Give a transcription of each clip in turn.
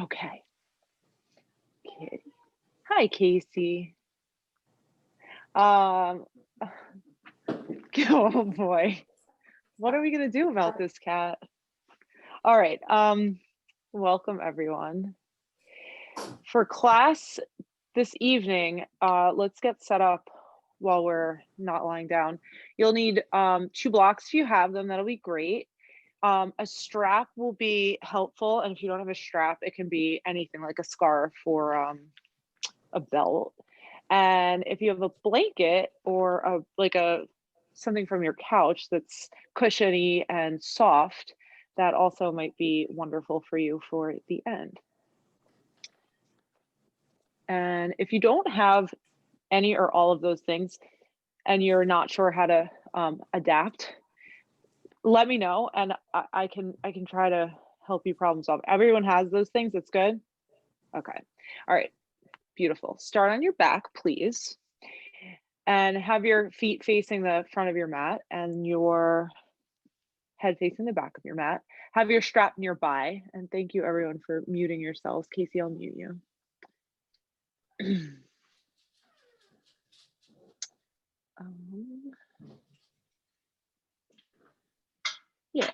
Okay. Kitty. Hi, Casey. Um, oh boy. What are we gonna do about this cat? All right. Welcome everyone. For class this evening, let's get set up while we're not lying down. You'll need 2 blocks if you have them, that'll be great. A strap will be helpful, and if you don't have a strap, it can be anything like a scarf or a belt. And if you have a blanket or something from your couch that's cushiony and soft, that also might be wonderful for you for the end. And if you don't have any or all of those things and you're not sure how to adapt, let me know and I can try to help you problem solve. Everyone has those things. It's good. Okay. All right. Beautiful. Start on your back, please. And have your feet facing the front of your mat and your head facing the back of your mat. Have your strap nearby. And thank you everyone for muting yourselves. Casey, I'll mute you. Yeah.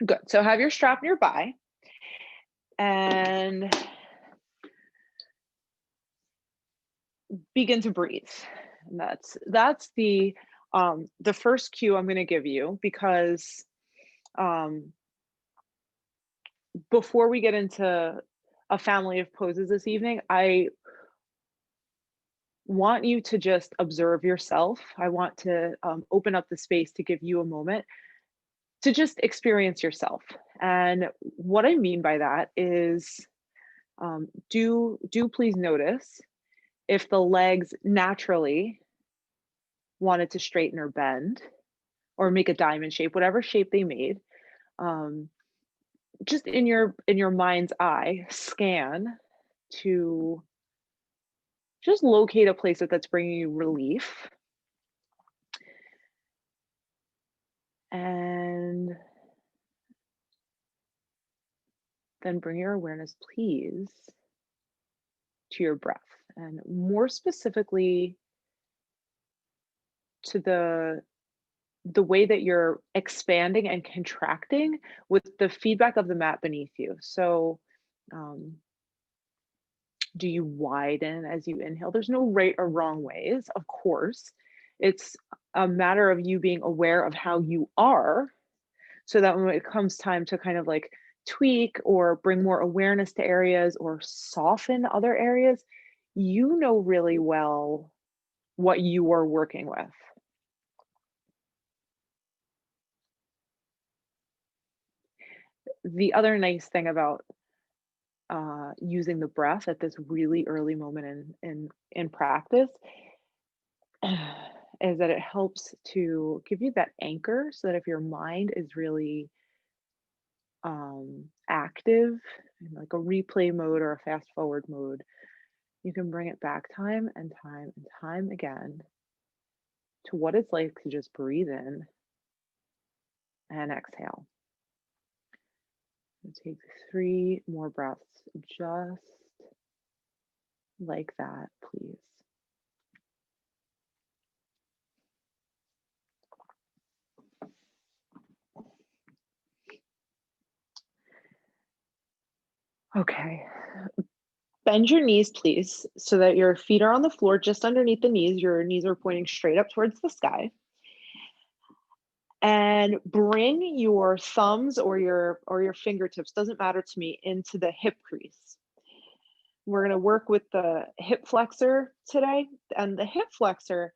Good. So have your strap nearby and begin to breathe. And that's the first cue I'm going to give you, because before we get into a family of poses this evening, I want you to just observe yourself. I want to open up the space to give you a moment to just experience yourself. And what I mean by that is do please notice if the legs naturally wanted to straighten or bend or make a diamond shape, whatever shape they made. Just in your mind's eye, scan to just locate a place that's bringing you relief. And then bring your awareness, please, to your breath, and more specifically to the way that you're expanding and contracting with the feedback of the mat beneath you. So do you widen as you inhale? There's no right or wrong ways, of course. It's a matter of you being aware of how you are, so that when it comes time to kind of like tweak or bring more awareness to areas or soften other areas, you know really well what you are working with. The other nice thing about using the breath at this really early moment in practice is that it helps to give you that anchor, so that if your mind is really active in like a replay mode or a fast forward mode, you can bring it back time and time and time again to what it's like to just breathe in and exhale. And take 3 more breaths just like that, please. Okay. Bend your knees, please, so that your feet are on the floor just underneath the knees. Your knees are pointing straight up towards the sky. And bring your thumbs or your fingertips, doesn't matter to me, into the hip crease. We're going to work with the hip flexor today. And the hip flexor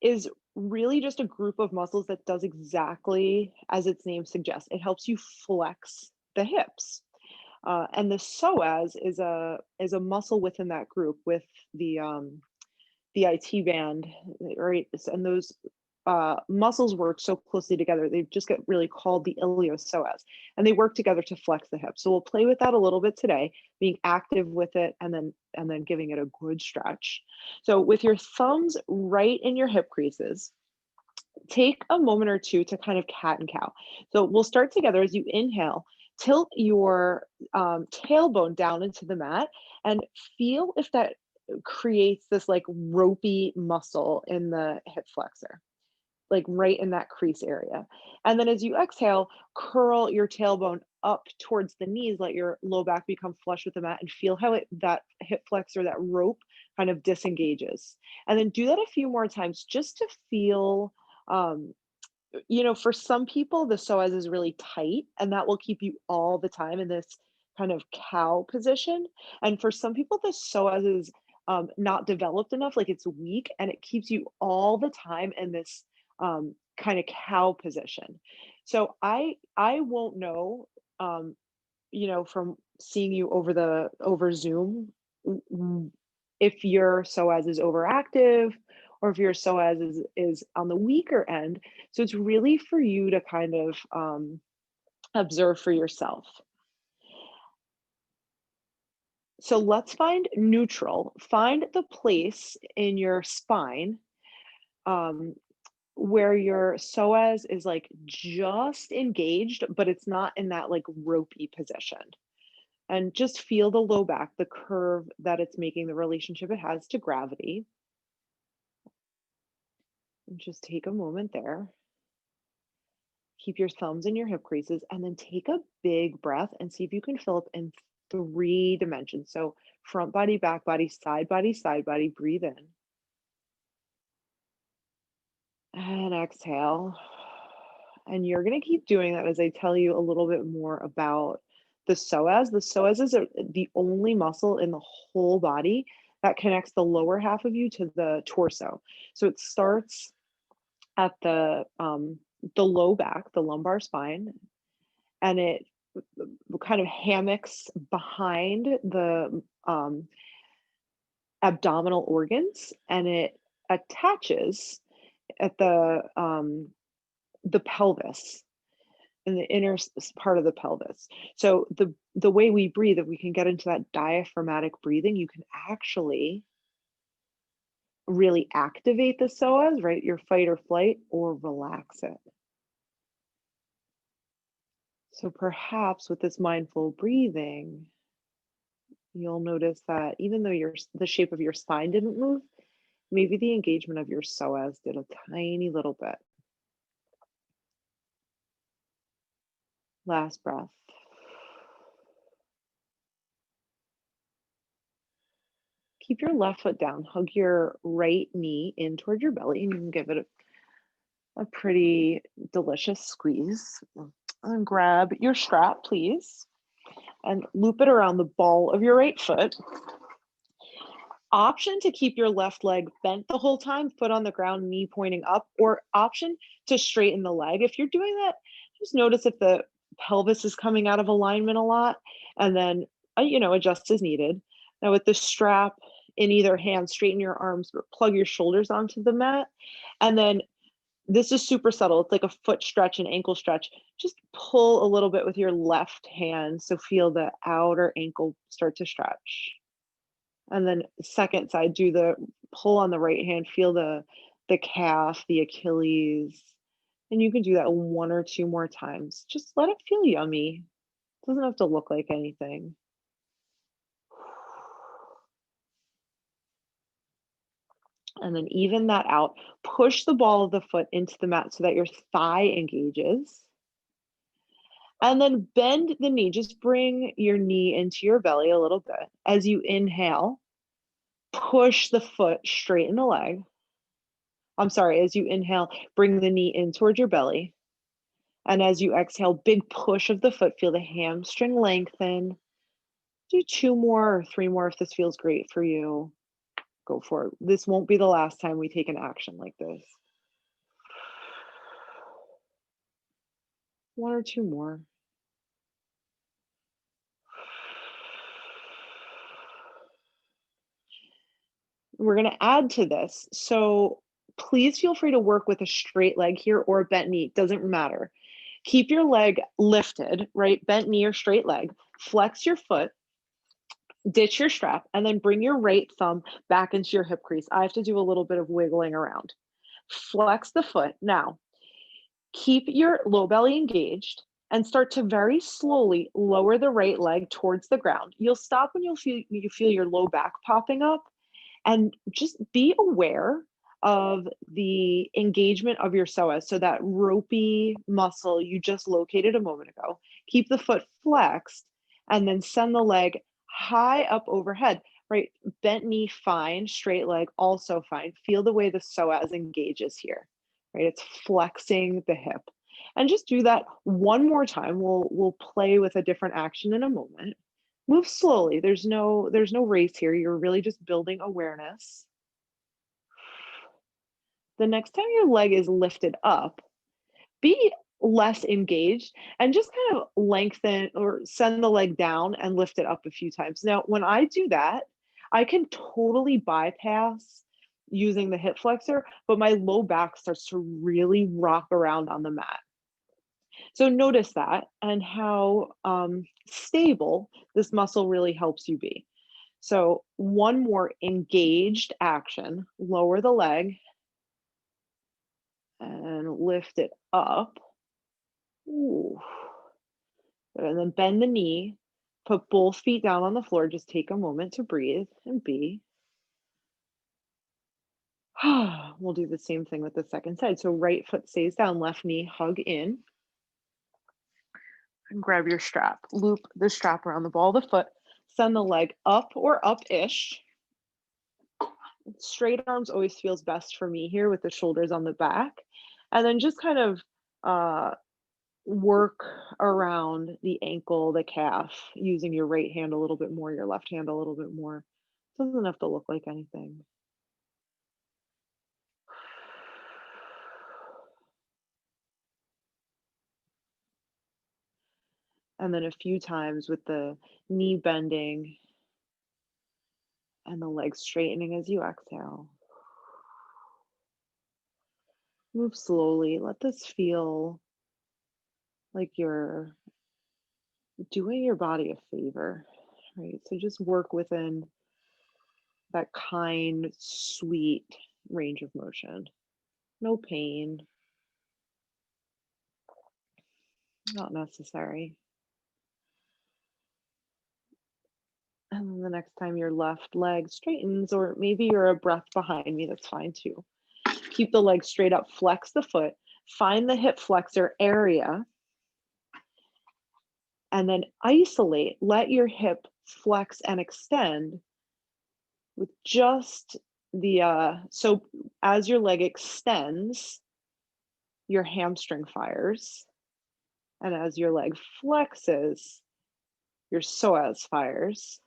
is really just a group of muscles that does exactly as its name suggests. It helps you flex the hips. And the psoas is a muscle within that group with the IT band, right? And those muscles work so closely together. They just get really called the iliopsoas, and they work together to flex the hips. So we'll play with that a little bit today, being active with it, and then giving it a good stretch. So with your thumbs right in your hip creases, take a moment or two to kind of cat and cow. So we'll start together. As you inhale, tilt your tailbone down into the mat and feel if that creates this like ropey muscle in the hip flexor, like right in that crease area. And then as you exhale, curl your tailbone up towards the knees, let your low back become flush with the mat, and feel how that hip flexor, that rope kind of disengages. And then do that a few more times just to feel, um, for some people, the psoas is really tight, and that will keep you all the time in this kind of cow position. And for some people, the psoas is not developed enough, like it's weak, and it keeps you all the time in this kind of cow position. So I won't know, um, from seeing you over Zoom, if your psoas is overactive or if your psoas is on the weaker end. So it's really for you to kind of observe for yourself. So let's find neutral. Find the place in your spine um, where your psoas is like just engaged, but it's not in that like ropey position. And just feel the low back, the curve that it's making, the relationship it has to gravity. And just take a moment there. Keep your thumbs in your hip creases and then take a big breath and see if you can fill up in 3 dimensions. So front body, back body, side body, side body. Breathe in and exhale. And you're going to keep doing that as I tell you a little bit more about the psoas. The psoas is the only muscle in the whole body that connects the lower half of you to the torso. So it starts at the low back, the lumbar spine, and it kind of hammocks behind the abdominal organs, and it attaches at the pelvis, in the inner part of the pelvis. So the way we breathe, if we can get into that diaphragmatic breathing, you can actually really activate the psoas, right? Your fight or flight, or relax it. So perhaps with this mindful breathing, you'll notice that even though the shape of your spine didn't move, maybe the engagement of your psoas did a tiny little bit. Last breath. Keep your left foot down. Hug your right knee in toward your belly, and you can give it a pretty delicious squeeze. And grab your strap, please, and loop it around the ball of your right foot. Option to keep your left leg bent the whole time, foot on the ground, knee pointing up, or option to straighten the leg. If you're doing that, just notice if the pelvis is coming out of alignment a lot, and then adjust as needed. Now with the strap in either hand, straighten your arms, plug your shoulders onto the mat, and then this is super subtle. It's like a foot stretch and ankle stretch. Just pull a little bit with your left hand, so feel the outer ankle start to stretch. And then second side, do the pull on the right hand, feel the calf, the Achilles. And you can do that 1 or 2 more times. Just let it feel yummy. It doesn't have to look like anything. And then even that out. Push the ball of the foot into the mat so that your thigh engages. And then bend the knee. Just bring your knee into your belly a little bit. As you inhale, push the foot, straighten the leg. I'm sorry, as you inhale, bring the knee in towards your belly. And as you exhale, big push of the foot, feel the hamstring lengthen. Do 2 more or 3 more if this feels great for you. Go for it. This won't be the last time we take an action like this. 1 or 2 more. We're going to add to this. So please feel free to work with a straight leg here or a bent knee. Doesn't matter. Keep your leg lifted, right? Bent knee or straight leg. Flex your foot. Ditch your strap, and then bring your right thumb back into your hip crease. I have to do a little bit of wiggling around. Flex the foot. Now, keep your low belly engaged and start to very slowly lower the right leg towards the ground. You'll stop when you feel your low back popping up, and just be aware of the engagement of your psoas. So that ropey muscle you just located a moment ago. Keep the foot flexed and then send the leg high up overhead, right? Bent knee, fine. Straight leg, also fine. Feel the way the psoas engages here, right? It's flexing the hip. And just do that one more time. We'll play with a different action in a moment. Move slowly. There's no race here. You're really just building awareness. The next time your leg is lifted up, be less engaged and just kind of lengthen or send the leg down and lift it up a few times. Now, when I do that, I can totally bypass using the hip flexor, but my low back starts to really rock around on the mat. So notice that and how stable this muscle really helps you be. So one more engaged action, lower the leg and lift it up. Ooh. And then bend the knee, put both feet down on the floor. Just take a moment to breathe and be. We'll do the same thing with the second side. So right foot stays down, left knee hug in. And grab your strap. Loop the strap around the ball of the foot. Send the leg up or up-ish. Straight arms always feels best for me here with the shoulders on the back. And then just kind of work around the ankle, the calf, using your right hand a little bit more, your left hand a little bit more. Doesn't have to look like anything. And then a few times with the knee bending and the legs straightening as you exhale. Move slowly. Let this feel like you're doing your body a favor, right? So just work within that kind, sweet range of motion. No pain, not necessary. And then the next time your left leg straightens, or maybe you're a breath behind me, that's fine too. Keep the leg straight up, flex the foot, find the hip flexor area, and then isolate. Let your hip flex and extend with just the, so as your leg extends, your hamstring fires. And as your leg flexes, your psoas fires.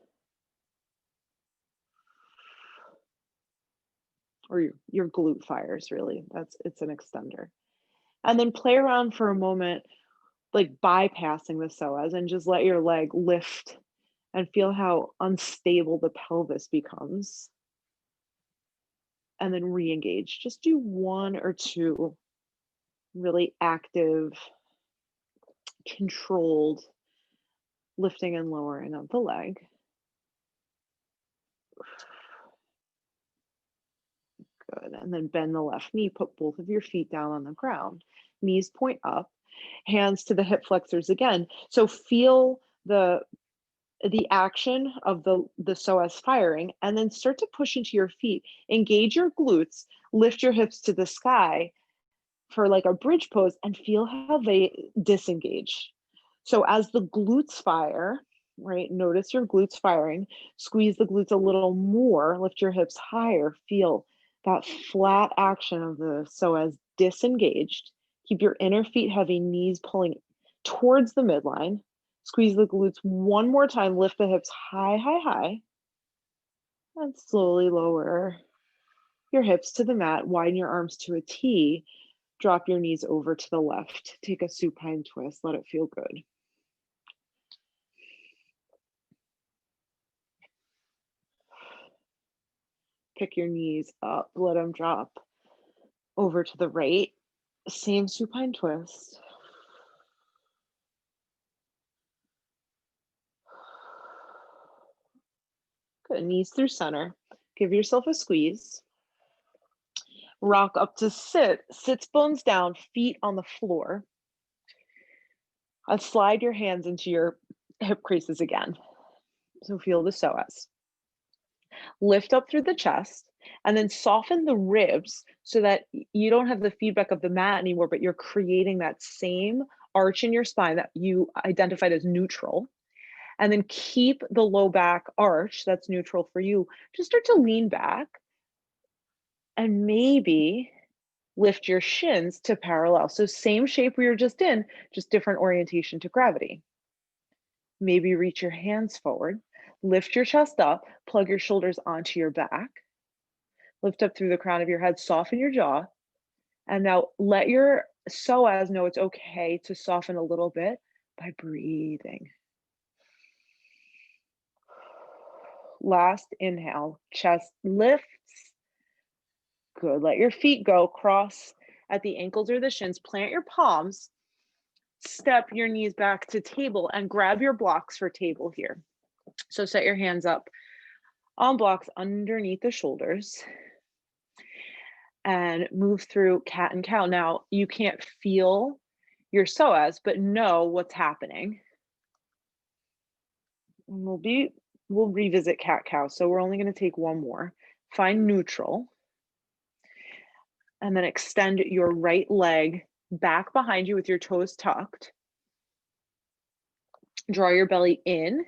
Or your glute fires, really. It's an extender. And then play around for a moment, like bypassing the psoas, and just let your leg lift and feel how unstable the pelvis becomes. And then re-engage. Just do one or two really active, controlled lifting and lowering of the leg. Good. And then bend the left knee, put both of your feet down on the ground. Knees point up, hands to the hip flexors again. So feel the action of the psoas firing, and then start to push into your feet. Engage your glutes, lift your hips to the sky for like a bridge pose, and feel how they disengage. So as the glutes fire, right, notice your glutes firing, squeeze the glutes a little more, lift your hips higher, feel that flat action of the psoas disengaged. Keep your inner feet heavy, knees pulling towards the midline. Squeeze the glutes one more time, lift the hips high, high, high, and slowly lower your hips to the mat, widen your arms to a T, drop your knees over to the left. Take a supine twist, let it feel good. Pick your knees up, let them drop over to the right. Same supine twist. Good, knees through center. Give yourself a squeeze. Rock up to sit, sits bones down, feet on the floor. And slide your hands into your hip creases again. So feel the psoas. Lift up through the chest and then soften the ribs so that you don't have the feedback of the mat anymore, but you're creating that same arch in your spine that you identified as neutral. And then keep the low back arch that's neutral for you. Just start to lean back and maybe lift your shins to parallel. So same shape we were just in, just different orientation to gravity. Maybe reach your hands forward, lift your chest up, plug your shoulders onto your back, lift up through the crown of your head, soften your jaw, and now let your psoas know it's okay to soften a little bit by breathing. Last inhale, chest lifts. Good. Let your feet go, cross at the ankles or the shins, plant your palms, step your knees back to table and grab your blocks for table here. So set your hands up on blocks underneath the shoulders and move through cat and cow. Now you can't feel your psoas, but know what's happening. And we'll revisit cat cow. So we're only going to take one more. Find neutral. And then extend your right leg back behind you with your toes tucked. Draw your belly in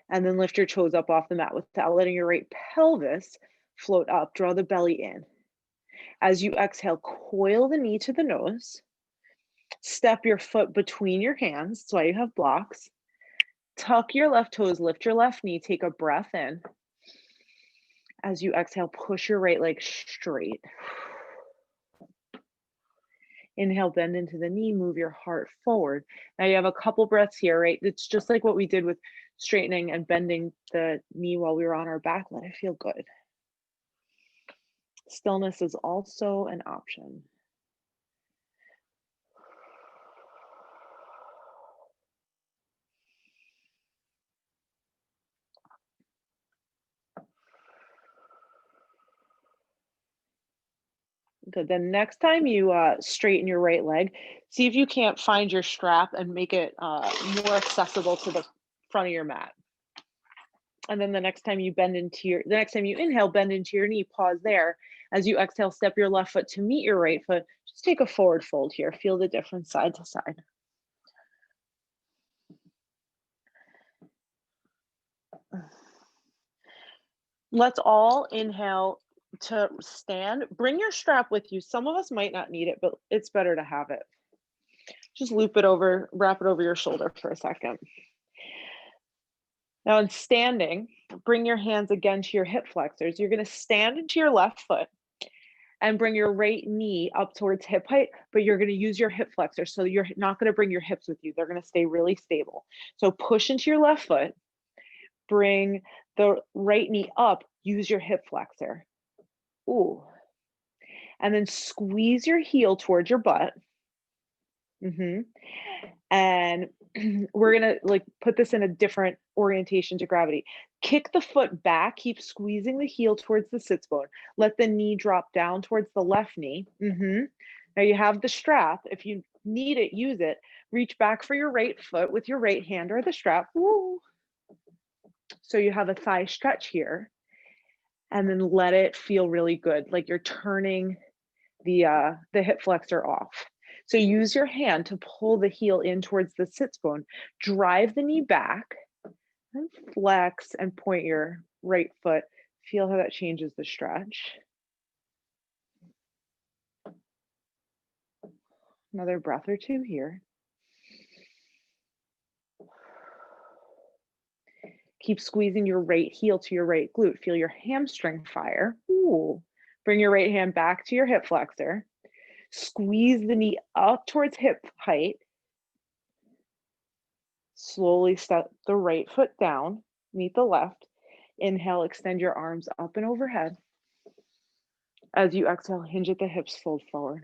and then lift your toes up off the mat without letting your right pelvis float up. Draw the belly in. As you exhale, coil the knee to the nose. Step your foot between your hands. That's why you have blocks. Tuck your left toes, lift your left knee, take a breath in. As you exhale, push your right leg straight. Inhale, bend into the knee, move your heart forward. Now you have a couple breaths here, right? It's just like what we did with straightening and bending the knee while we were on our back. Let it feel good. Stillness is also an option. Good. Then next time you straighten your right leg, see if you can't find your strap and make it more accessible to the front of your mat. And then the next time you inhale, bend into your knee, pause there. As you exhale, step your left foot to meet your right foot. Just take a forward fold here. Feel the difference side to side. Let's all inhale to stand. Bring your strap with you. Some of us might not need it, but it's better to have it. Just loop it over, wrap it over your shoulder for a second. Now in standing, bring your hands again to your hip flexors. You're going to stand into your left foot and bring your right knee up towards hip height, but you're going to use your hip flexors. So you're not going to bring your hips with you. They're going to stay really stable. So push into your left foot, bring the right knee up, use your hip flexor. Ooh. And then squeeze your heel towards your butt. And we're gonna like put this in a different orientation to gravity. Kick the foot back, keep squeezing the heel towards the sits bone. Let the knee drop down towards the left knee. Now you have the strap. If you need it, use it. Reach back for your right foot with your right hand or the strap. Woo. So you have a thigh stretch here. And then let it feel really good, like you're turning the hip flexor off. So use your hand to pull the heel in towards the sits bone, drive the knee back, and flex and point your right foot. Feel how that changes the stretch. Another breath or two here. Keep squeezing your right heel to your right glute. Feel your hamstring fire. Ooh. Bring your right hand back to your hip flexor. Squeeze the knee up towards hip height. Slowly step the right foot down, meet the left. Inhale, extend your arms up and overhead. As you exhale, hinge at the hips, fold forward.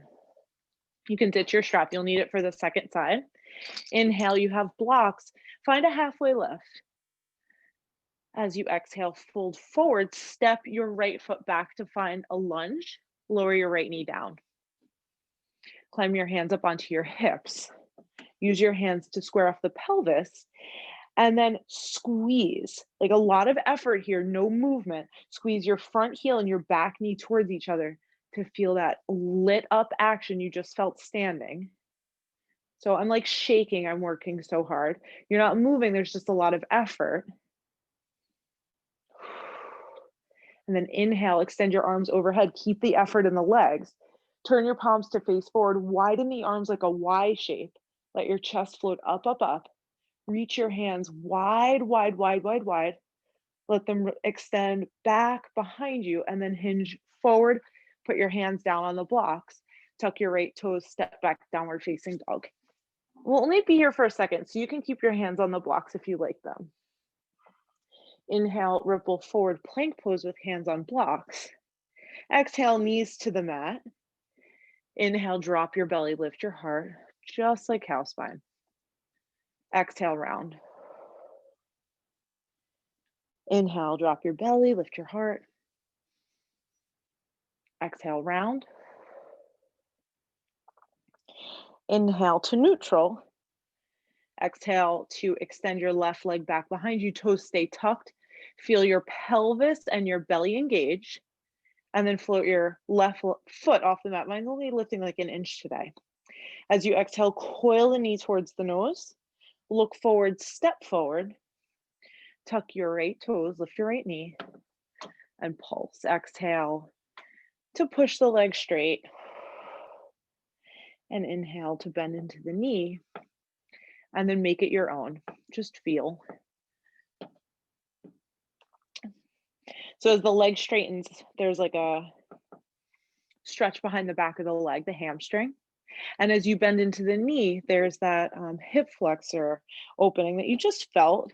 You can ditch your strap. You'll need it for the second side. Inhale, you have blocks. Find a halfway lift. As you exhale, fold forward, step your right foot back to find a lunge. Lower your right knee down. Climb your hands up onto your hips. Use your hands to square off the pelvis and then squeeze. Like a lot of effort here, no movement. Squeeze your front heel and your back knee towards each other to feel that lit up action you just felt standing. So I'm like shaking, I'm working so hard. You're not moving, there's just a lot of effort. And then inhale, extend your arms overhead, keep the effort in the legs. Turn your palms to face forward, widen the arms like a Y shape. Let your chest float up, up, up. Reach your hands wide, wide, wide, wide, wide. Let them extend back behind you and then hinge forward. Put your hands down on the blocks. Tuck your right toes, step back, downward facing dog. We'll only be here for a second, so you can keep your hands on the blocks if you like them. Inhale, ripple forward, plank pose with hands on blocks. Exhale, knees to the mat. Inhale, drop your belly, lift your heart, just like cow spine. Exhale, round. Inhale, drop your belly, lift your heart. Exhale, round. Inhale to neutral. Exhale to extend your left leg back behind you, toes stay tucked. Feel your pelvis and your belly engage. And then float your left foot off the mat. Mine's only lifting like an inch today. As you exhale, coil the knee towards the nose. Look forward, step forward. Tuck your right toes, lift your right knee, and pulse. Exhale to push the leg straight. And inhale to bend into the knee. And then make it your own. Just feel. So as the leg straightens, there's like a stretch behind the back of the leg, the hamstring. And as you bend into the knee, there's that hip flexor opening that you just felt.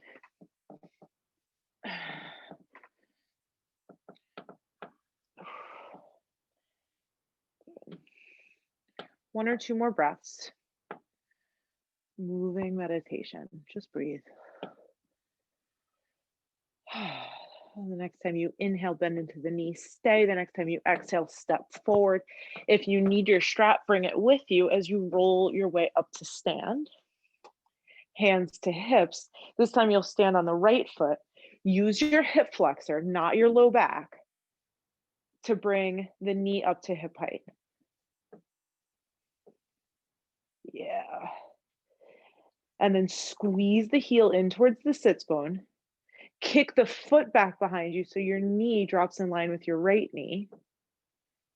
One or two more breaths. Moving meditation. Just breathe. And the next time you inhale, bend into the knee, stay. The next time you exhale, step forward. If you need your strap, bring it with you as you roll your way up to stand. Hands to hips. This time you'll stand on the right foot. Use your hip flexor, not your low back, to bring the knee up to hip height. Yeah. And then squeeze the heel in towards the sits bone. Kick the foot back behind you so your knee drops in line with your right knee.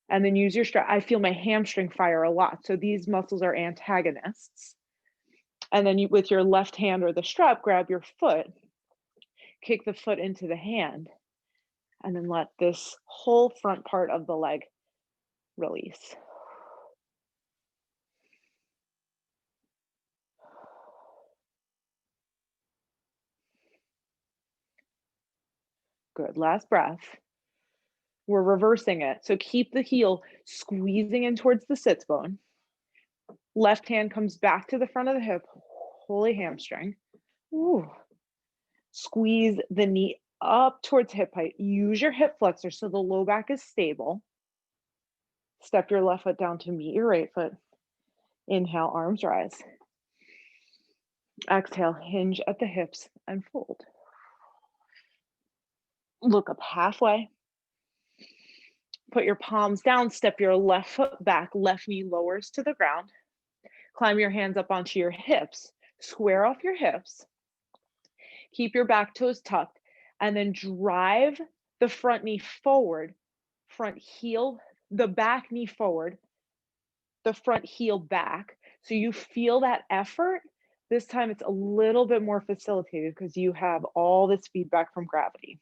And then use your strap. I feel my hamstring fire a lot. So these muscles are antagonists. And then with your left hand or the strap, grab your foot, kick the foot into the hand, and then let this whole front part of the leg release. Good, last breath. We're reversing it. So keep the heel squeezing in towards the sits bone. Left hand comes back to the front of the hip, holy hamstring. Ooh. Squeeze the knee up towards hip height. Use your hip flexor so the low back is stable. Step your left foot down to meet your right foot. Inhale, arms rise. Exhale, hinge at the hips and fold. Look up halfway. Put your palms down, step your left foot back, left knee lowers to the ground. Climb your hands up onto your hips. Square off your hips. Keep your back toes tucked, and then drive the front knee forward, front heel, the back knee forward, the front heel back. So you feel that effort. This time it's a little bit more facilitated because you have all this feedback from gravity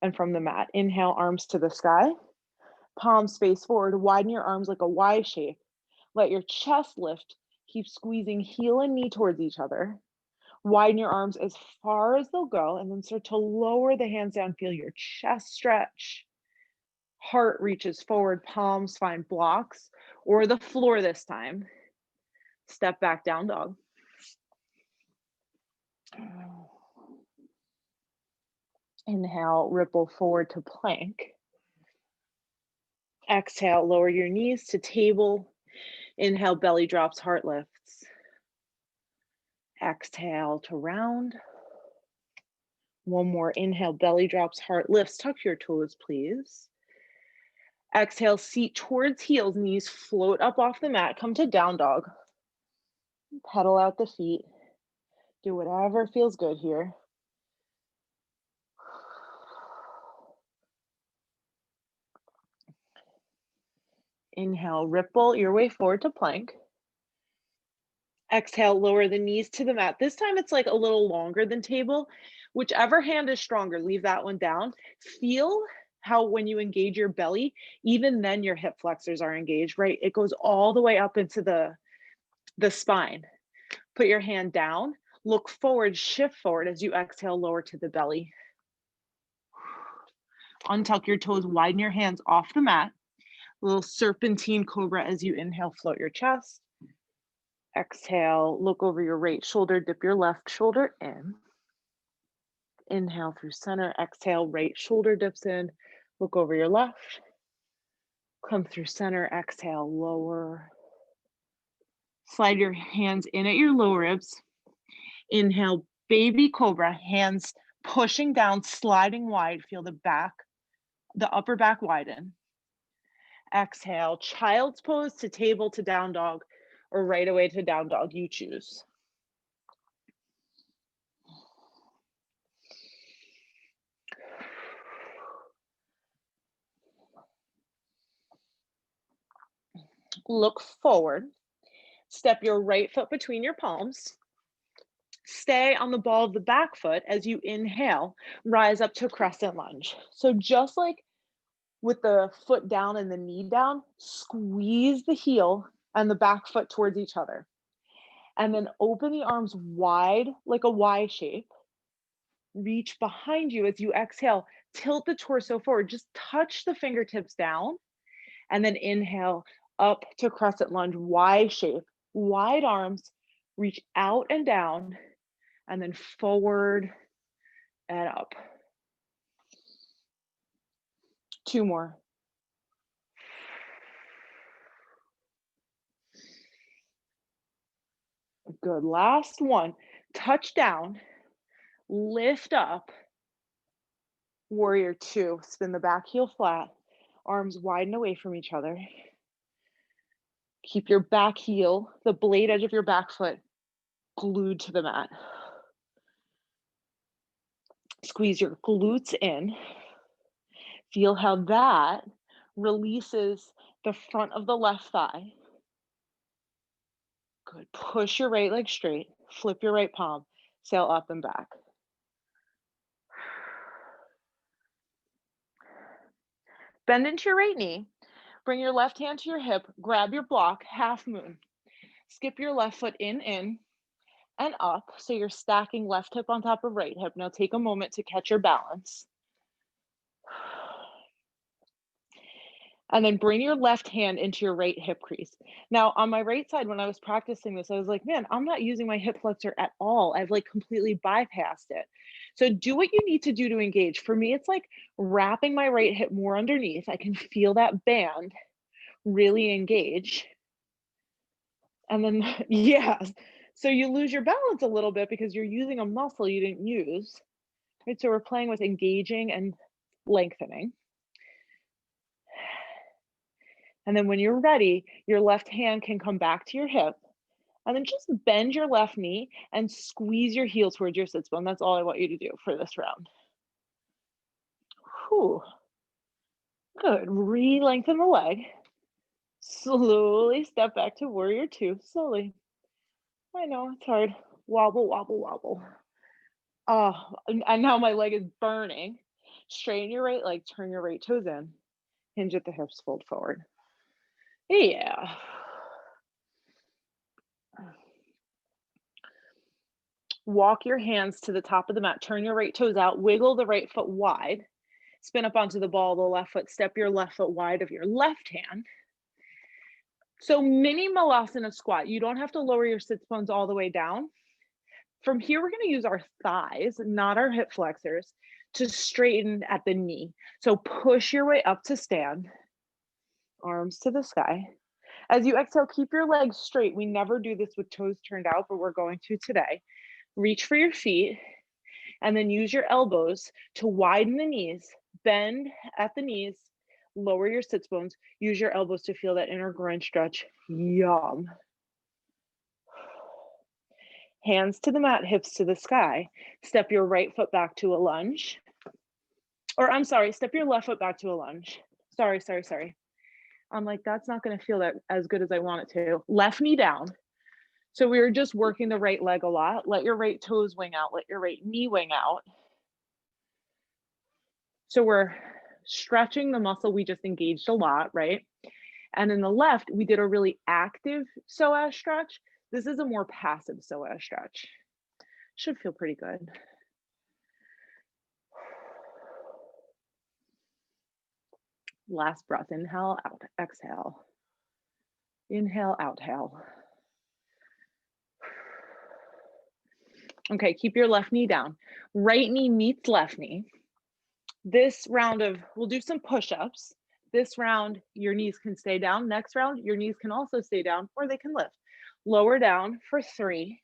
and from the mat. Inhale, arms to the sky, palms face forward, widen your arms like a Y shape. Let your chest lift, keep squeezing heel and knee towards each other. Widen your arms as far as they'll go, and then start to lower the hands down. Feel your chest stretch. Heart reaches forward, palms find blocks or the floor this time. Step back, down dog. Inhale, ripple forward to plank. Exhale, lower your knees to table. Inhale, belly drops, heart lifts. Exhale to round. One more, inhale, belly drops, heart lifts. Tuck your toes, please. Exhale, seat towards heels, knees float up off the mat. Come to down dog. Pedal out the feet. Do whatever feels good here. Inhale, ripple your way forward to plank. Exhale, lower the knees to the mat. This time it's like a little longer than table. Whichever hand is stronger, leave that one down. Feel how when you engage your belly, even then your hip flexors are engaged, right? It goes all the way up into the spine. Put your hand down, look forward, shift forward as you exhale, lower to the belly. Untuck your toes, widen your hands off the mat. A little serpentine cobra as you inhale, float your chest. Exhale, look over your right shoulder, dip your left shoulder in. Inhale through center, exhale, right shoulder dips in, look over your left. Come through center, exhale, lower. Slide your hands in at your lower ribs. Inhale, baby cobra, hands pushing down, sliding wide. Feel the upper back widen. Exhale, child's pose to table to down dog, or right away to down dog, you choose. Look forward. Step your right foot between your palms. Stay on the ball of the back foot as you inhale, rise up to crescent lunge. So just like with the foot down and the knee down, squeeze the heel and the back foot towards each other. And then open the arms wide like a Y shape. Reach behind you as you exhale, tilt the torso forward, just touch the fingertips down. And then inhale up to crescent lunge, Y shape, wide arms, reach out and down, and then forward and up. Two more. Good. Last one. Touch down, lift up, warrior two. Spin the back heel flat, arms widen away from each other. Keep your back heel, the blade edge of your back foot, glued to the mat. Squeeze your glutes in. Feel how that releases the front of the left thigh. Good. Push your right leg straight. Flip your right palm. Sail up and back. Bend into your right knee. Bring your left hand to your hip. Grab your block, half moon. Skip your left foot in, and up. So you're stacking left hip on top of right hip. Now take a moment to catch your balance. And then bring your left hand into your right hip crease. Now on my right side, when I was practicing this, I was like, man, I'm not using my hip flexor at all. I've like completely bypassed it. So do what you need to do to engage. For me, it's like wrapping my right hip more underneath. I can feel that band really engage. And then, yeah, so you lose your balance a little bit because you're using a muscle you didn't use. Right? So we're playing with engaging and lengthening. And then when you're ready, your left hand can come back to your hip. And then just bend your left knee and squeeze your heel towards your sits bone. That's all I want you to do for this round. Whew. Good. Re-lengthen the leg. Slowly step back to warrior two. Slowly. I know, it's hard. Wobble, wobble, wobble. Oh, and now my leg is burning. Straighten your right leg, turn your right toes in. Hinge at the hips, fold forward. Yeah. Walk your hands to the top of the mat. Turn your right toes out. Wiggle the right foot wide. Spin up onto the ball of the left foot. Step your left foot wide of your left hand. So mini malasana squat. You don't have to lower your sits bones all the way down. From here, we're going to use our thighs, not our hip flexors, to straighten at the knee. So push your way up to stand. arms to the sky. As you exhale, keep your legs straight. We never do this with toes turned out, but we're going to today. Reach for your feet and then use your elbows to widen the knees, bend at the knees, lower your sits bones. Use your elbows to feel that inner groin stretch. Yum. Hands to the mat, hips to the sky. Step your right foot back to a lunge. Or I'm sorry, step your left foot back to a lunge. Sorry. I'm like, that's not gonna feel that as good as I want it to. Left knee down. So we were just working the right leg a lot. Let your right toes wing out, let your right knee wing out. So we're stretching the muscle we just engaged a lot, right? And in the left, we did a really active psoas stretch. This is a more passive psoas stretch. Should feel pretty good. Last breath, inhale, out, exhale. Inhale, outhale. Okay, keep your left knee down. Right knee meets left knee. This round we'll do some push-ups. This round, your knees can stay down. Next round, your knees can also stay down or they can lift. Lower down for 3,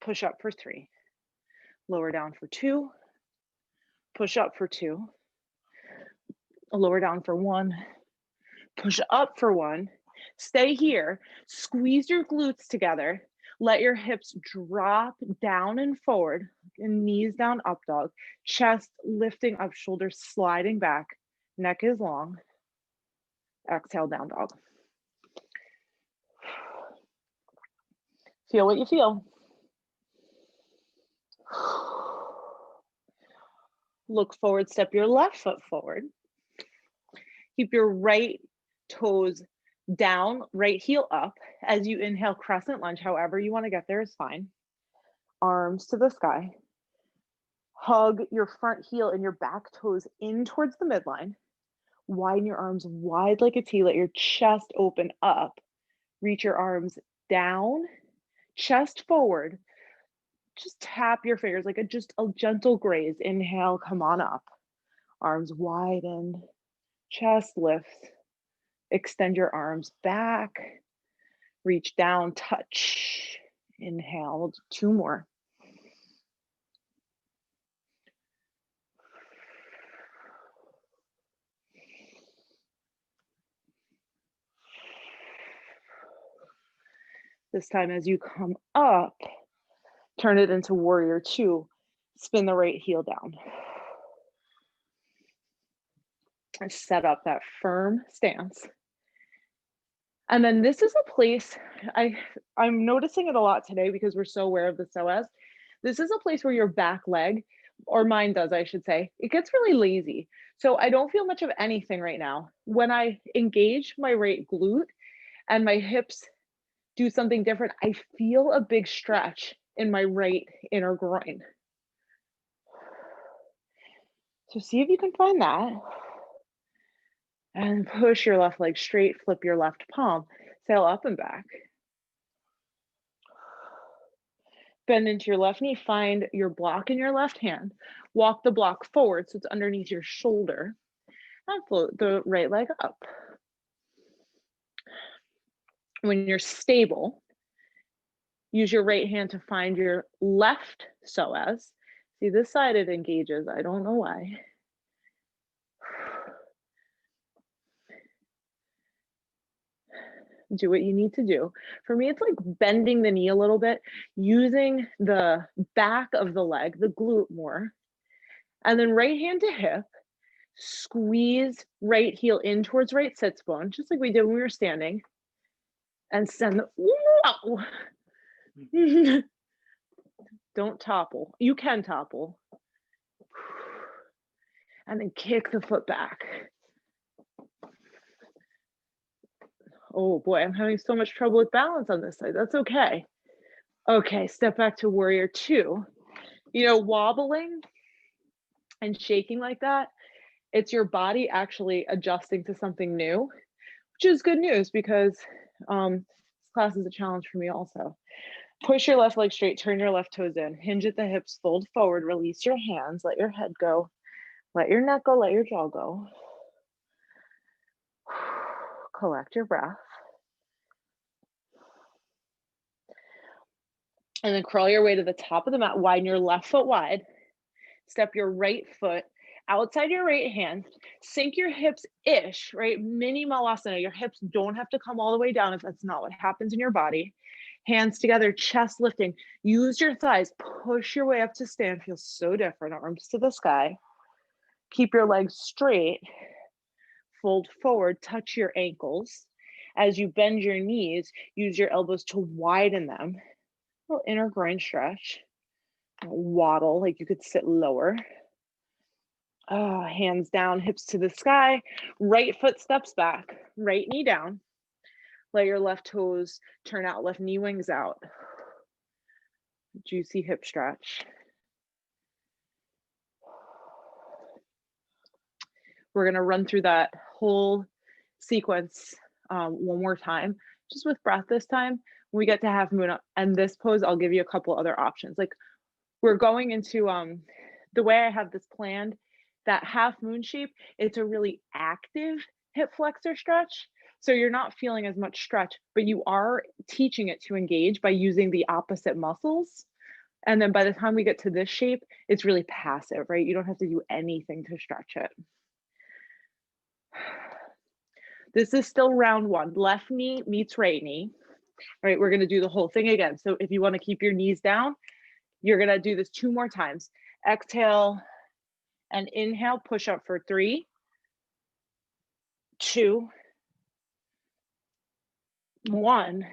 push up for 3. Lower down for 2, push up for 2. Lower down for 1, push up for 1. Stay here, squeeze your glutes together. Let your hips drop down and forward, and knees down, up dog. Chest lifting up, shoulders sliding back. Neck is long. Exhale, down dog. Feel what you feel. Look forward, step your left foot forward. Keep your right toes down, right heel up. As you inhale, crescent lunge, however you want to get there is fine. Arms to the sky. Hug your front heel and your back toes in towards the midline. Widen your arms wide like a T. Let your chest open up. Reach your arms down, chest forward. Just tap your fingers like just a gentle graze. Inhale, come on up. Arms widen, chest lifts. Extend your arms back. Reach down, touch. Inhale, we'll do 2 more. This time as you come up, turn it into warrior 2. Spin the right heel down. And set up that firm stance. And then this is a place, I'm noticing it a lot today because we're so aware of the psoas. This is a place where your back leg, or mine does, I should say, it gets really lazy. So I don't feel much of anything right now. When I engage my right glute and my hips do something different, I feel a big stretch in my right inner groin. So see if you can find that. And push your left leg straight, flip your left palm, sail up and back. Bend into your left knee, find your block in your left hand. Walk the block forward so it's underneath your shoulder. And float the right leg up. When you're stable, use your right hand to find your left psoas. See, this side it engages, I don't know why. Do what you need to do. For me, it's like bending the knee a little bit, using the back of the leg, the glute more, and then right hand to hip, squeeze right heel in towards right sits bone, just like we did when we were standing, and send the, whoa! Don't topple. You can topple. And then kick the foot back. Oh boy, I'm having so much trouble with balance on this side. That's okay. Okay, step back to warrior 2. You know, wobbling and shaking like that, it's your body actually adjusting to something new, which is good news because this class is a challenge for me also. Push your left leg straight, turn your left toes in, hinge at the hips, fold forward, release your hands, let your head go, let your neck go, let your jaw go. Collect your breath. And then crawl your way to the top of the mat. Widen your left foot wide. Step your right foot outside your right hand. Sink your hips-ish, right? Mini malasana. Your hips don't have to come all the way down if that's not what happens in your body. Hands together, chest lifting. Use your thighs. Push your way up to stand. Feels so different. Arms to the sky. Keep your legs straight. Fold forward. Touch your ankles. As you bend your knees, use your elbows to widen them. A little inner groin stretch. Waddle, like you could sit lower. Hands down, hips to the sky. Right foot steps back. Right knee down. Let your left toes turn out. Left knee wings out. Juicy hip stretch. We're going to run through that whole sequence one more time, just with breath this time. When we get to half moon and this pose, I'll give you a couple other options. Like we're going into the way I have this planned, that half moon shape, it's a really active hip flexor stretch. So you're not feeling as much stretch, but you are teaching it to engage by using the opposite muscles. And then by the time we get to this shape, it's really passive, right? You don't have to do anything to stretch it. This is still round one. Left knee meets right knee. All right, we're gonna do the whole thing again. So if you wanna keep your knees down, you're gonna do this 2 more times. Exhale and inhale, push up for 3, 2, 1.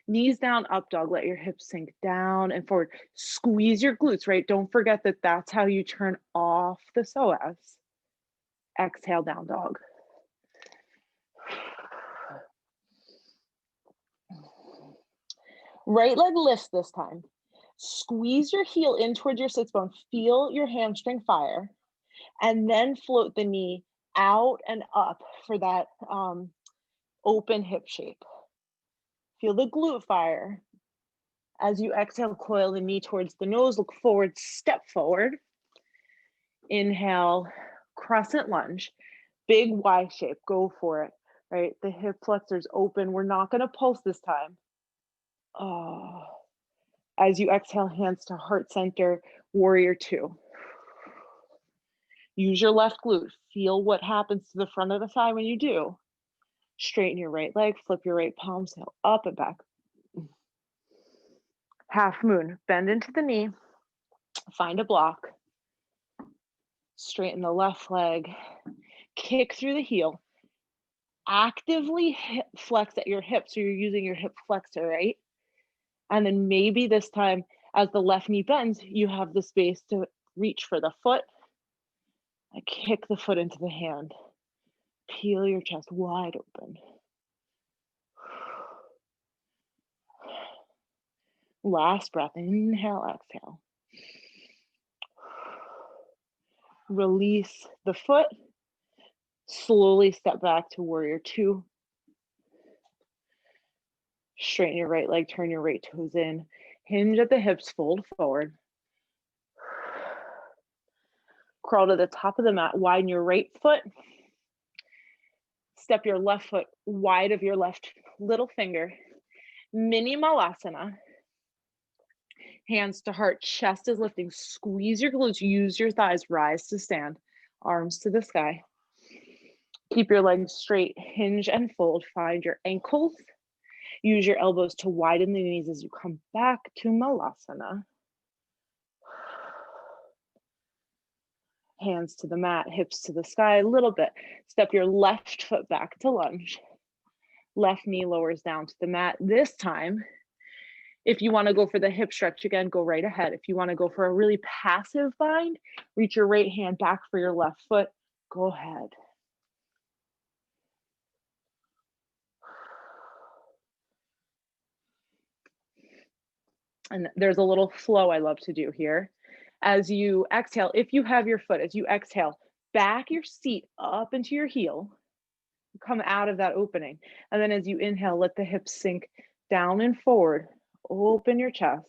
Knees down, up dog. Let your hips sink down and forward. Squeeze your glutes, right? Don't forget that that's how you turn off the psoas. Exhale, down dog. Right leg lifts this time. Squeeze your heel in towards your sits bone. Feel your hamstring fire. And then float the knee out and up for that open hip shape. Feel the glute fire. As you exhale, coil the knee towards the nose, look forward, step forward. Inhale, crescent lunge, big Y shape, go for it, right? The hip flexors open. We're not gonna pulse this time. As you exhale, hands to heart center, warrior 2. Use your left glute. Feel what happens to the front of the thigh when you do. Straighten your right leg, flip your right palm, sail up and back. Half moon, bend into the knee, find a block. Straighten the left leg, kick through the heel. Actively flex at your hip, so you're using your hip flexor, right? And then maybe this time, as the left knee bends, you have the space to reach for the foot. I kick the foot into the hand. Peel your chest wide open. Last breath, inhale, exhale. Release the foot. Slowly step back to warrior 2. Straighten your right leg, turn your right toes in. Hinge at the hips, fold forward. Crawl to the top of the mat, widen your right foot. Step your left foot wide of your left little finger. Mini malasana. Hands to heart, chest is lifting. Squeeze your glutes, use your thighs, rise to stand. Arms to the sky. Keep your legs straight, hinge and fold. Find your ankles. Use your elbows to widen the knees as you come back to malasana. Hands to the mat, hips to the sky a little bit. Step your left foot back to lunge. Left knee lowers down to the mat. This time, if you want to go for the hip stretch again, go right ahead. If you want to go for a really passive bind, reach your right hand back for your left foot. Go ahead. And there's a little flow I love to do here. As you exhale, if you have your foot, as you exhale, back your seat up into your heel. Come out of that opening. And then as you inhale, let the hips sink down and forward. Open your chest.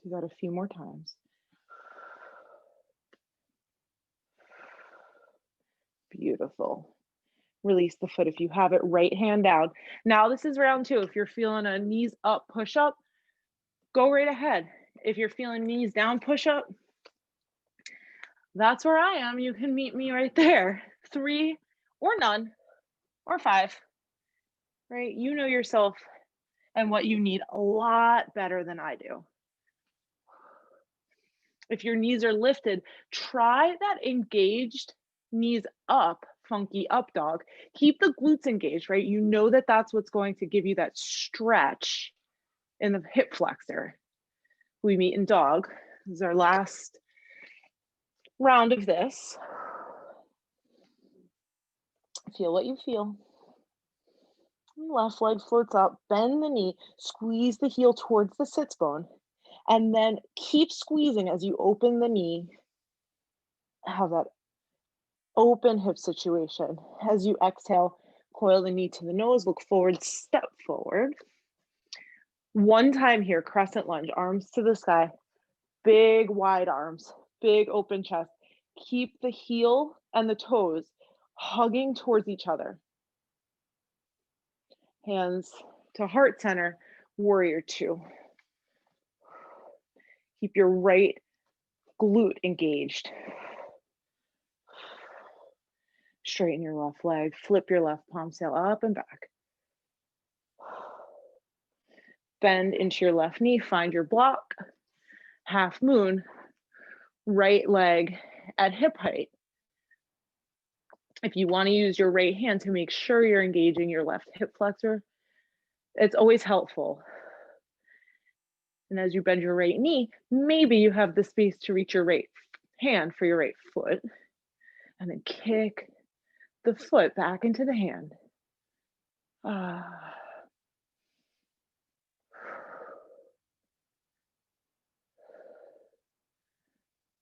Do that a few more times. Beautiful. Release the foot if you have it, right hand down. Now this is round 2. If you're feeling a knees up push up, go right ahead. If you're feeling knees down push up, that's where I am. You can meet me right there. 3 or none or 5, right? You know yourself and what you need a lot better than I do. If your knees are lifted, try that engaged knees up, funky up dog. Keep the glutes engaged, right? You know that that's what's going to give you that stretch in the hip flexor. We meet in dog. This is our last round of this. Feel what you feel. Left leg floats up, bend the knee, squeeze the heel towards the sits bone, and then keep squeezing as you open the knee. Have that open hip situation. As you exhale, coil the knee to the nose, look forward, step forward. One time here, crescent lunge, arms to the sky, big wide arms, big open chest. Keep the heel and the toes hugging towards each other. Hands to heart center, warrior 2. Keep your right glute engaged. Straighten your left leg, flip your left palm, sail up and back. Bend into your left knee, find your block. Half moon, right leg at hip height. If you want to use your right hand to make sure you're engaging your left hip flexor, it's always helpful. And as you bend your right knee, maybe you have the space to reach your right hand for your right foot, and then kick the foot back into the hand.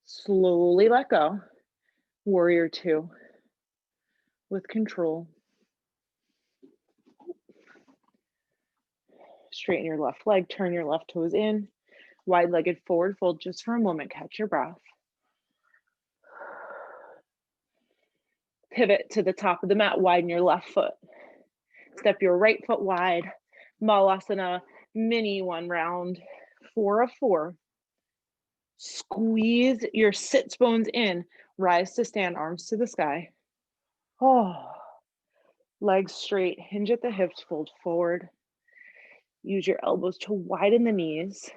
Slowly let go. Warrior 2 with control. Straighten your left leg, turn your left toes in. Wide-legged forward fold just for a moment. Catch your breath. Pivot to the top of the mat, widen your left foot. Step your right foot wide. Malasana, mini one round. 4 of 4. Squeeze your sits bones in. Rise to stand, arms to the sky. Legs straight, hinge at the hips, fold forward. Use your elbows to widen the knees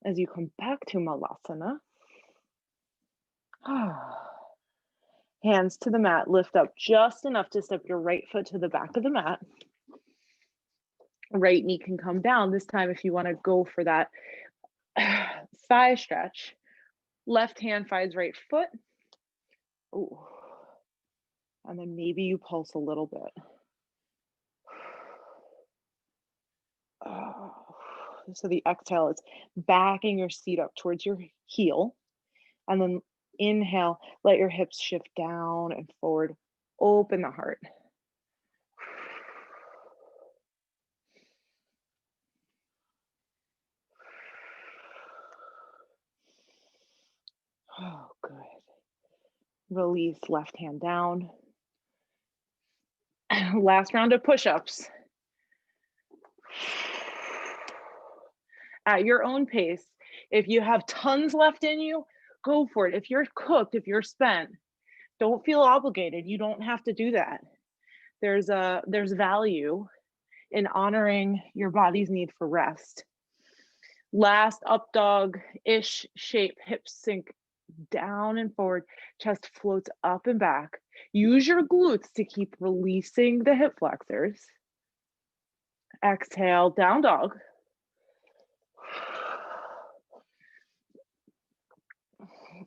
as you come back to Malasana. Hands to the mat, lift up just enough to step your right foot to the back of the mat. Right knee can come down. This time, if you want to go for that thigh stretch, left hand finds right foot. Ooh. And then maybe you pulse a little bit. So the exhale is backing your seat up towards your heel. And then inhale, let your hips shift down and forward. Open the heart. Oh, good. Release, left hand down. Last round of push-ups. At your own pace. If you have tons left in you, go for it. If you're cooked, if you're spent, don't feel obligated. You don't have to do that. There's value in honoring your body's need for rest. Last up dog-ish shape, hips sink down and forward, chest floats up and back. Use your glutes to keep releasing the hip flexors. Exhale, down dog.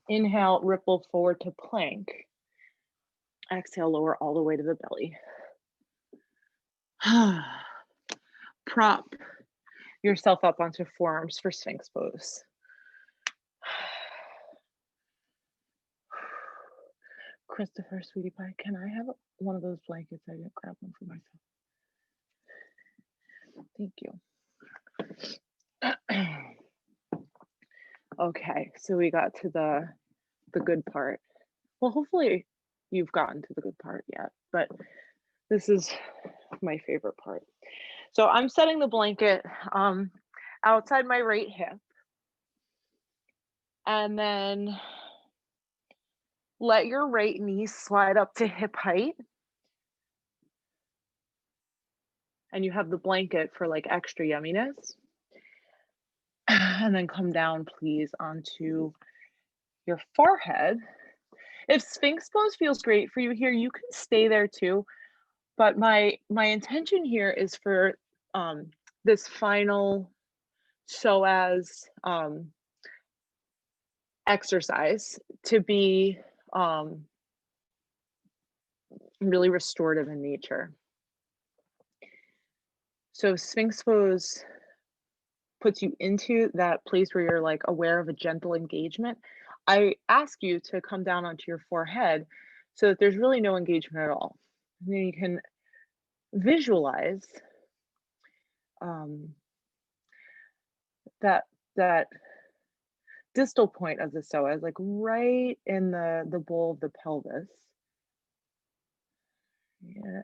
Inhale, ripple forward to plank. Exhale, lower all the way to the belly. Prop yourself up onto forearms for Sphinx pose. Christopher, sweetie pie, can I have one of those blankets? I didn't grab one for myself. Thank you. Okay, so we got to the good part. Well, hopefully you've gotten to the good part yet, but this is my favorite part. So I'm setting the blanket outside my right hip, and then let your right knee slide up to hip height. And you have the blanket for like extra yumminess. And then come down, please, onto your forehead. If Sphinx pose feels great for you here, you can stay there too. But my intention here is for this final psoas exercise to be really restorative in nature. So Sphinx pose puts you into that place where you're like aware of a gentle engagement. I ask you to come down onto your forehead so that there's really no engagement at all. And then you can visualize that distal point of the psoas, like right in the bowl of the pelvis,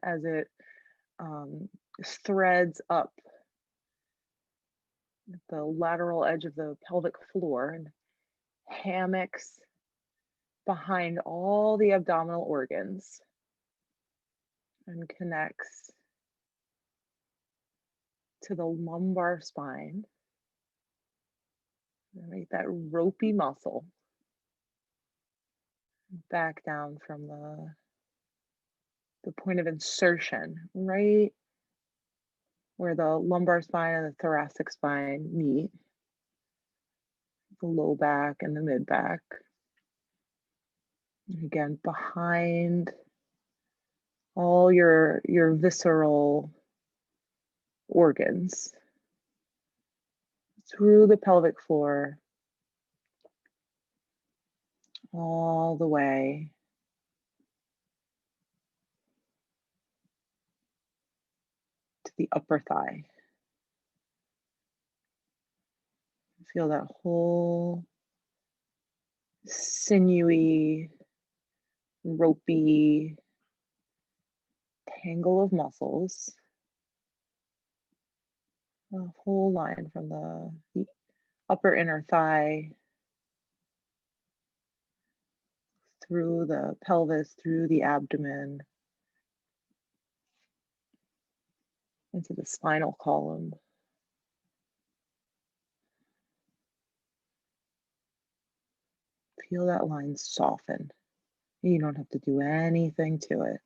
as it threads up the lateral edge of the pelvic floor and hammocks behind all the abdominal organs and connects to the lumbar spine. Make that ropey muscle back down from the point of insertion, right where the lumbar spine and the thoracic spine meet, the low back and the mid back. And again, behind all your visceral organs, through the pelvic floor, all the way to the upper thigh. Feel that whole sinewy, ropey tangle of muscles. A whole line from the upper inner thigh through the pelvis, through the abdomen, into the spinal column. Feel that line soften. You don't have to do anything to it.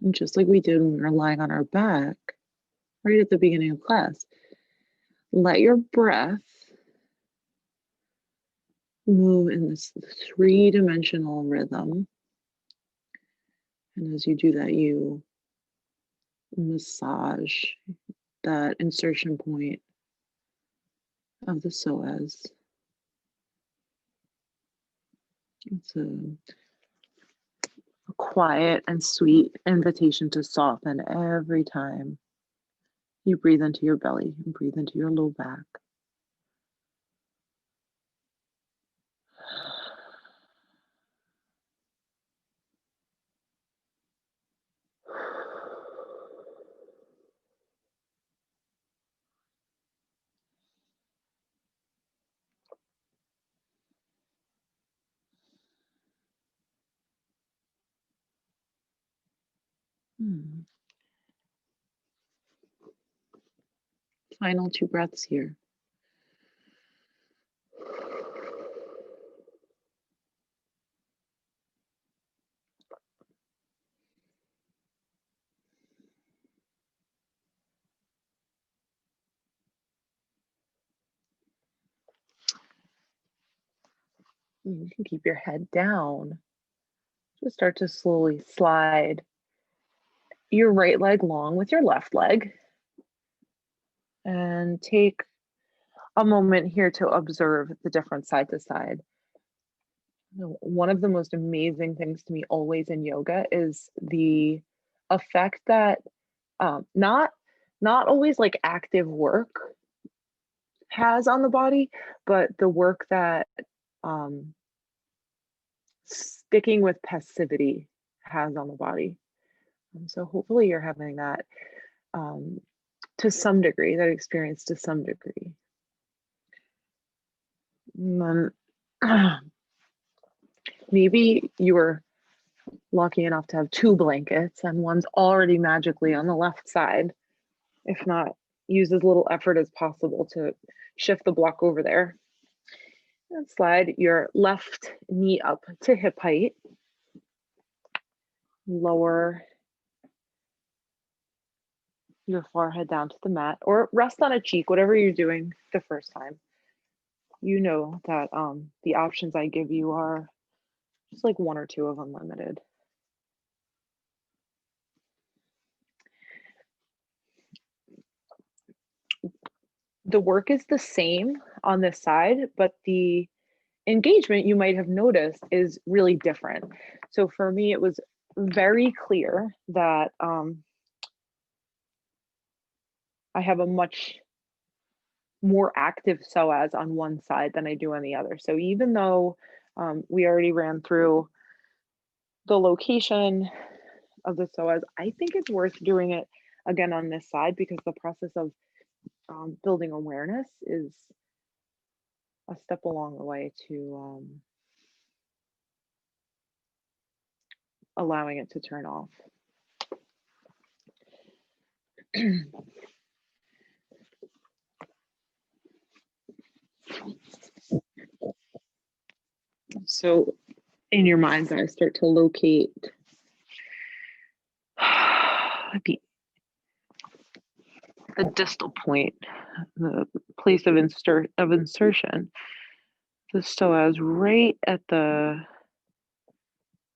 And just like we did when we were lying on our back, right at the beginning of class, let your breath move in this three-dimensional rhythm. And as you do that, you massage that insertion point of the psoas. It's a quiet and sweet invitation to soften every time you breathe into your belly and breathe into your low back. Final two breaths here. You can keep your head down. Just start to slowly slide your right leg long with your left leg. And take a moment here to observe the difference side to side. One of the most amazing things to me always in yoga is the effect that not always like active work has on the body, but the work that um, sticking with passivity has on the body. And so hopefully you're having that um, to some degree, that experience to some degree. And then maybe you were lucky enough to have two blankets and one's already magically on the left side. If not, use as little effort as possible to shift the block over there. And slide your left knee up to hip height. Lower your forehead down to the mat or rest on a cheek, whatever you're doing the first time. You know that the options I give you are just like one or two of unlimited. The work is the same on this side, but the engagement you might have noticed is really different. So for me, it was very clear that I have a much more active psoas on one side than I do on the other. So even though we already ran through the location of the psoas, I think it's worth doing it again on this side because the process of building awareness is a step along the way to allowing it to turn off. So in your mind's eye, start to locate the distal point, the place of insertion. The psoas right at the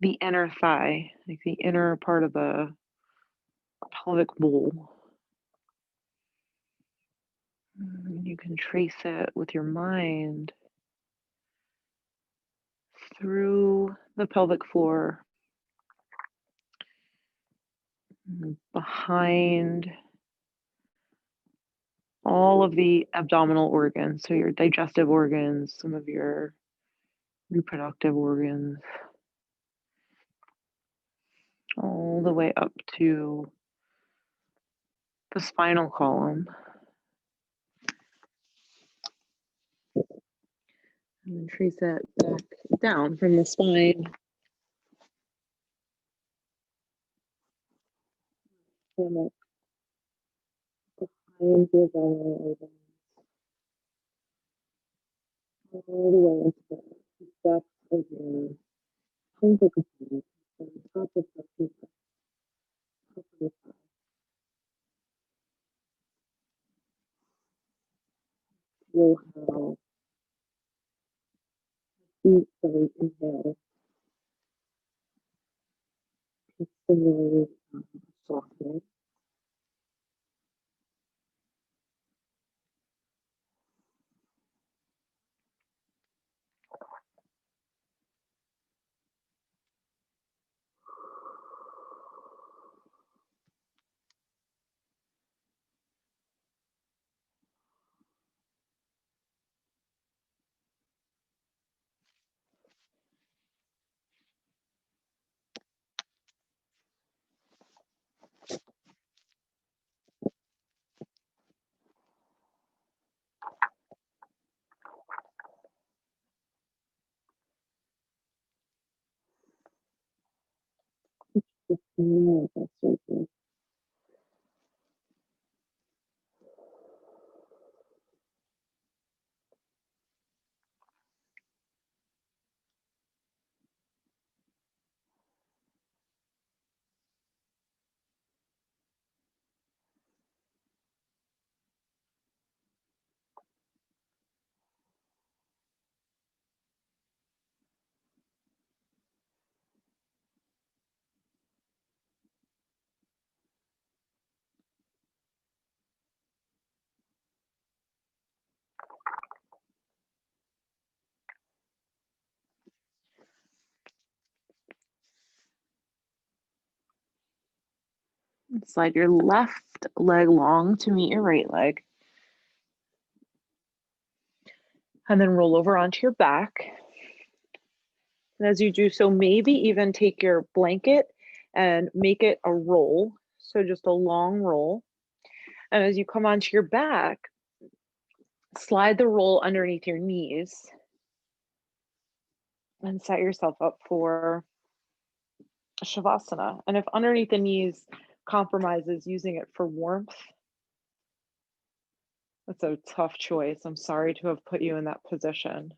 inner thigh, like the inner part of the pelvic bowl. And you can trace it with your mind through the pelvic floor, behind all of the abdominal organs, so your digestive organs, some of your reproductive organs, all the way up to the spinal column. And then trace that back down from the spine. Behind the abdominal organs. All the way into the depth of your pelvic bone, from the top of the feet, top of the thigh. You'll have deep belly inhale to stimulate softening. Just manifest yourself. Slide your left leg long to meet your right leg. And then roll over onto your back. And as you do so, maybe even take your blanket and make it a roll. So just a long roll. And as you come onto your back, slide the roll underneath your knees and set yourself up for Shavasana. And if underneath the knees compromises using it for warmth, that's a tough choice. I'm sorry to have put you in that position.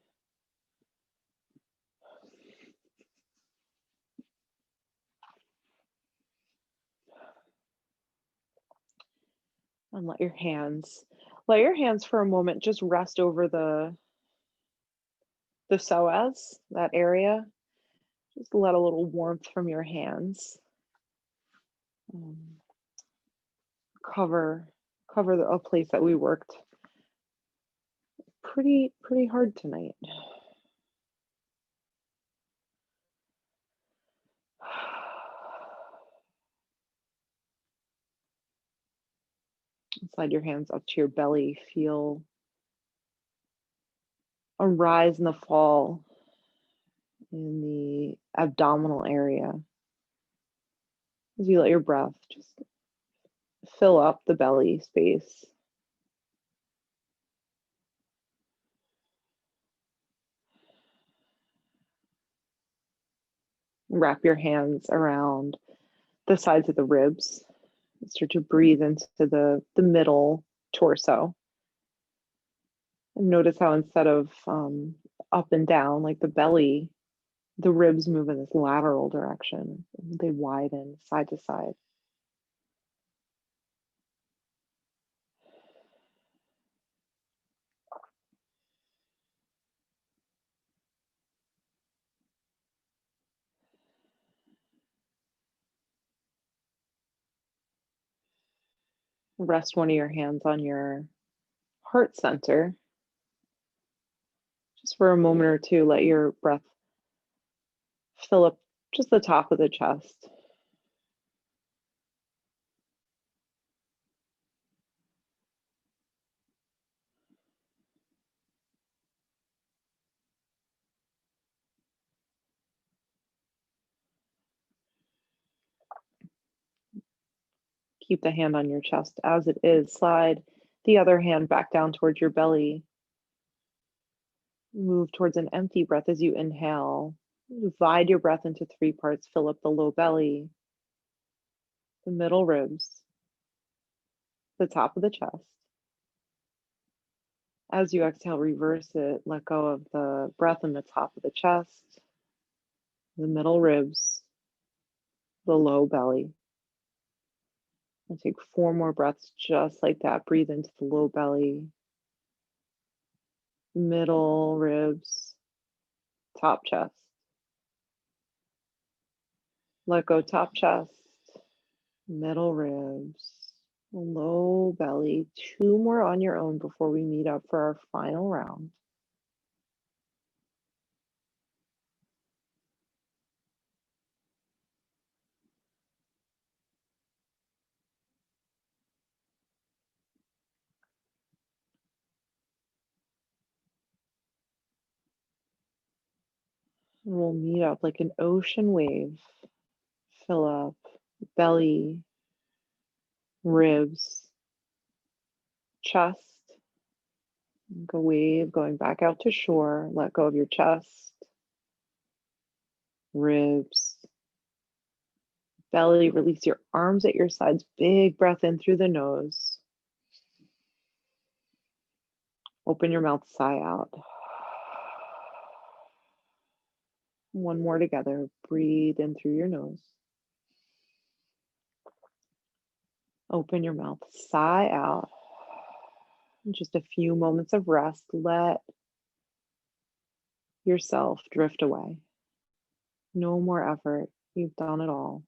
And let your hands for a moment just rest over the psoas, that area. Just let a little warmth from your hands cover a place that we worked pretty hard tonight. Slide your hands up to your belly. Feel a rise and a fall in the abdominal area as you let your breath just fill up the belly space. Wrap your hands around the sides of the ribs. Start to breathe into the middle torso. And notice how instead of up and down, like the belly, the ribs move in this lateral direction. They widen side to side. Rest one of your hands on your heart center. Just for a moment or two, let your breath fill up just the top of the chest. Keep the hand on your chest as it is. Slide the other hand back down towards your belly. Move towards an empty breath as you inhale. Divide your breath into 3 parts. Fill up the low belly, the middle ribs, the top of the chest. As you exhale, reverse it. Let go of the breath in the top of the chest, the middle ribs, the low belly. And take 4 more breaths just like that. Breathe into the low belly, middle ribs, top chest. Let go top chest, middle ribs, low belly. 2 more on your own before we meet up for our final round. And we'll meet up like an ocean wave. Fill up belly, ribs, chest. Go wave going back out to shore. Let go of your chest, ribs, belly. Release your arms at your sides. Big breath in through the nose. Open your mouth, sigh out. One more together. Breathe in through your nose. Open your mouth, sigh out. Just a few moments of rest. Let yourself drift away. No more effort. You've done it all.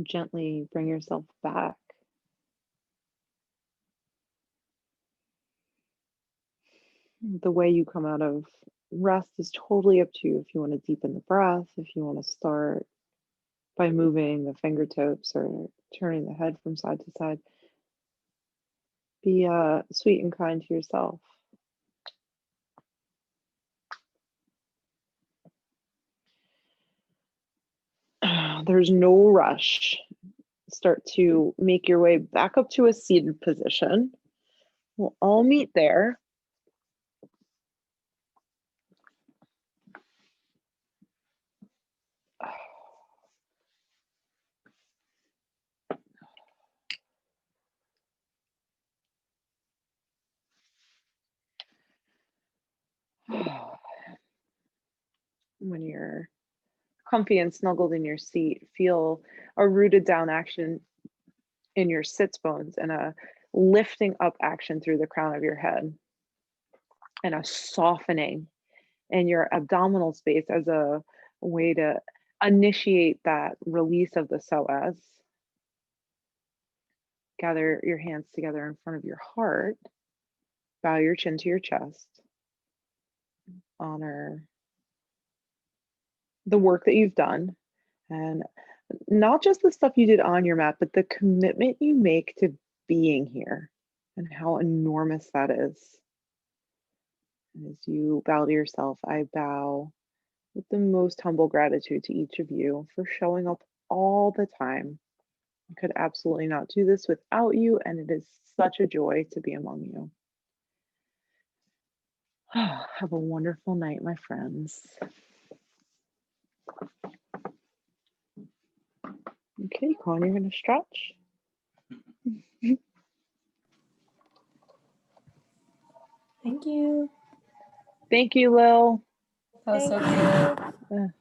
Gently bring yourself back. The way you come out of rest is totally up to you. If you want to deepen the breath, if you want to start by moving the fingertips or turning the head from side to side, be sweet and kind to yourself. There's no rush. Start to make your way back up to a seated position. We'll all meet there. When you're comfy and snuggled in your seat, feel a rooted down action in your sits bones and a lifting up action through the crown of your head and a softening in your abdominal space as a way to initiate that release of the psoas. Gather your hands together in front of your heart. Bow your chin to your chest. Honor the work that you've done, and not just the stuff you did on your mat, but the commitment you make to being here and how enormous that is. And as you bow to yourself, I bow with the most humble gratitude to each of you for showing up all the time. I could absolutely not do this without you, and it is such a joy to be among you. Have a wonderful night, my friends. Okay, Con, you're going to stretch. Thank you. Thank you, Lil. That was so Thank cute. you.